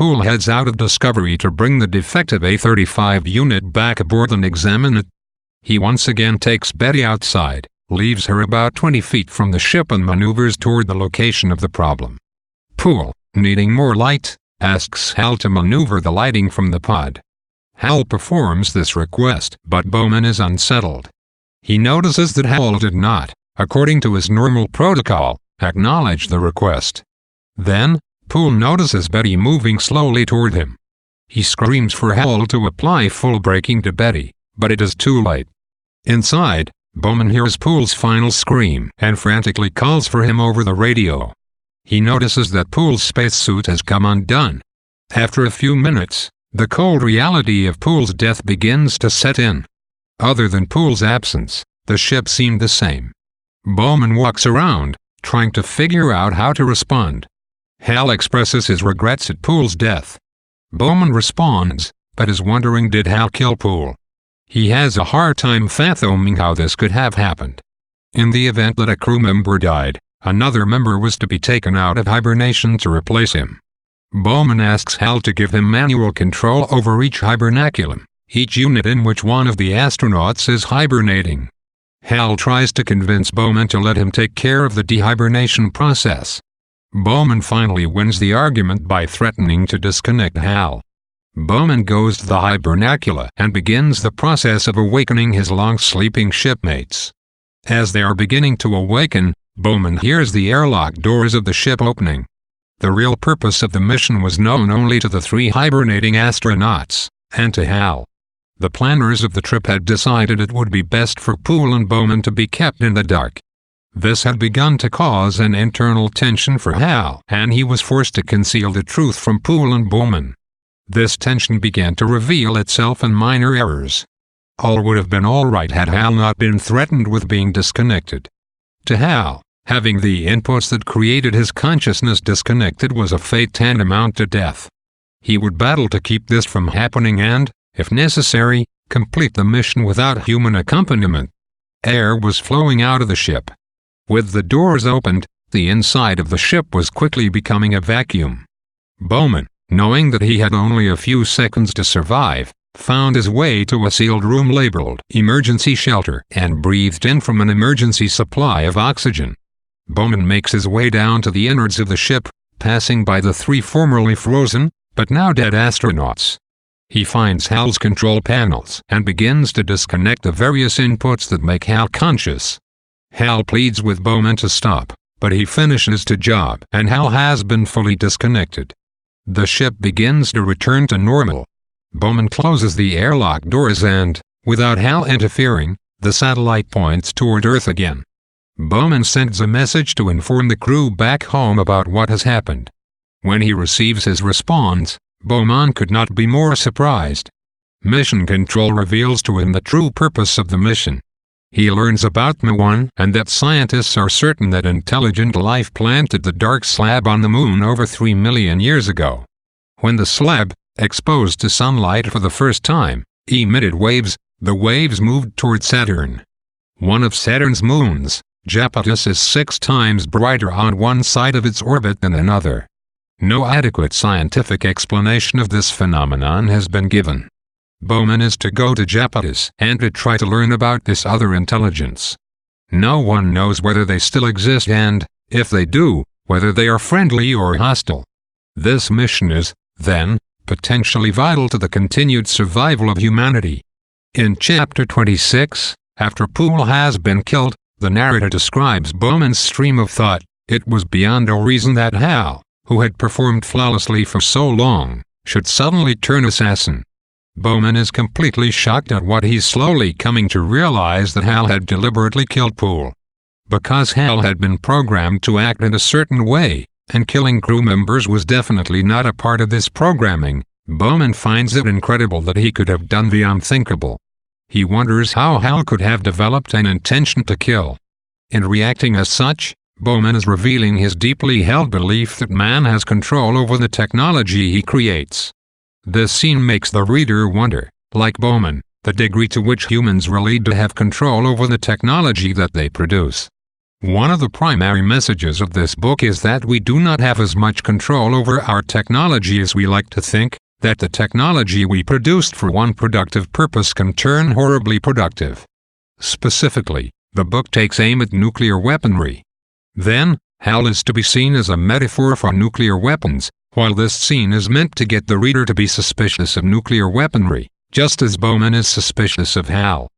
Poole heads out of Discovery to bring the defective A-35 unit back aboard and examine it. He once again takes Betty outside, leaves her about 20 feet from the ship and maneuvers toward the location of the problem. Poole, needing more light, asks Hal to maneuver the lighting from the pod. Hal performs this request, but Bowman is unsettled. He notices that Hal did not, according to his normal protocol, acknowledge the request. Then, Poole notices Betty moving slowly toward him. He screams for Hal to apply full braking to Betty, but it is too late. Inside, Bowman hears Poole's final scream and frantically calls for him over the radio. He notices that Poole's spacesuit has come undone. After a few minutes, the cold reality of Poole's death begins to set in. Other than Poole's absence, the ship seemed the same. Bowman walks around, trying to figure out how to respond. Hal expresses his regrets at Poole's death. Bowman responds, but is wondering, did Hal kill Poole? He has a hard time fathoming how this could have happened. In the event that a crew member died, another member was to be taken out of hibernation to replace him. Bowman asks Hal to give him manual control over each hibernaculum, each unit in which one of the astronauts is hibernating. Hal tries to convince Bowman to let him take care of the dehibernation process. Bowman finally wins the argument by threatening to disconnect Hal. Bowman goes to the hibernacula and begins the process of awakening his long-sleeping shipmates. As they are beginning to awaken, Bowman hears the airlock doors of the ship opening. The real purpose of the mission was known only to the 3 hibernating astronauts, and to Hal. The planners of the trip had decided it would be best for Poole and Bowman to be kept in the dark. This had begun to cause an internal tension for Hal, and he was forced to conceal the truth from Poole and Bowman. This tension began to reveal itself in minor errors. All would have been all right had Hal not been threatened with being disconnected. To Hal, having the inputs that created his consciousness disconnected was a fate tantamount to death. He would battle to keep this from happening and, if necessary, complete the mission without human accompaniment. Air was flowing out of the ship. With the doors opened, the inside of the ship was quickly becoming a vacuum. Bowman, knowing that he had only a few seconds to survive, found his way to a sealed room labeled emergency shelter and breathed in from an emergency supply of oxygen. Bowman makes his way down to the innards of the ship, passing by the 3 formerly frozen, but now dead astronauts. He finds Hal's control panels and begins to disconnect the various inputs that make Hal conscious. Hal pleads with Bowman to stop, but he finishes the job and Hal has been fully disconnected. The ship begins to return to normal. Bowman closes the airlock doors and, without Hal interfering, the satellite points toward Earth again. Bowman sends a message to inform the crew back home about what has happened. When he receives his response, Bowman could not be more surprised. Mission Control reveals to him the true purpose of the mission. He learns about M1 and that scientists are certain that intelligent life planted the dark slab on the moon over 3 million years ago. When the slab, exposed to sunlight for the first time, emitted waves, the waves moved toward Saturn. One of Saturn's moons, Japetus, is 6 times brighter on one side of its orbit than another. No adequate scientific explanation of this phenomenon has been given. Bowman is to go to Japetus and to try to learn about this other intelligence. No one knows whether they still exist and, if they do, whether they are friendly or hostile. This mission is, then, potentially vital to the continued survival of humanity. In Chapter 26, after Poole has been killed, the narrator describes Bowman's stream of thought. It was beyond a reason that Hal, who had performed flawlessly for so long, should suddenly turn assassin. Bowman is completely shocked at what he's slowly coming to realize, that Hal had deliberately killed Poole. Because Hal had been programmed to act in a certain way, and killing crew members was definitely not a part of this programming, Bowman finds it incredible that he could have done the unthinkable. He wonders how Hal could have developed an intention to kill. In reacting as such, Bowman is revealing his deeply held belief that man has control over the technology he creates. This scene makes the reader wonder, like Bowman, the degree to which humans really do have control over the technology that they produce. One of the primary messages of this book is that we do not have as much control over our technology as we like to think, that the technology we produced for one productive purpose can turn horribly productive. Specifically, the book takes aim at nuclear weaponry. Then, hell is to be seen as a metaphor for nuclear weapons, while this scene is meant to get the reader to be suspicious of nuclear weaponry, just as Bowman is suspicious of hell.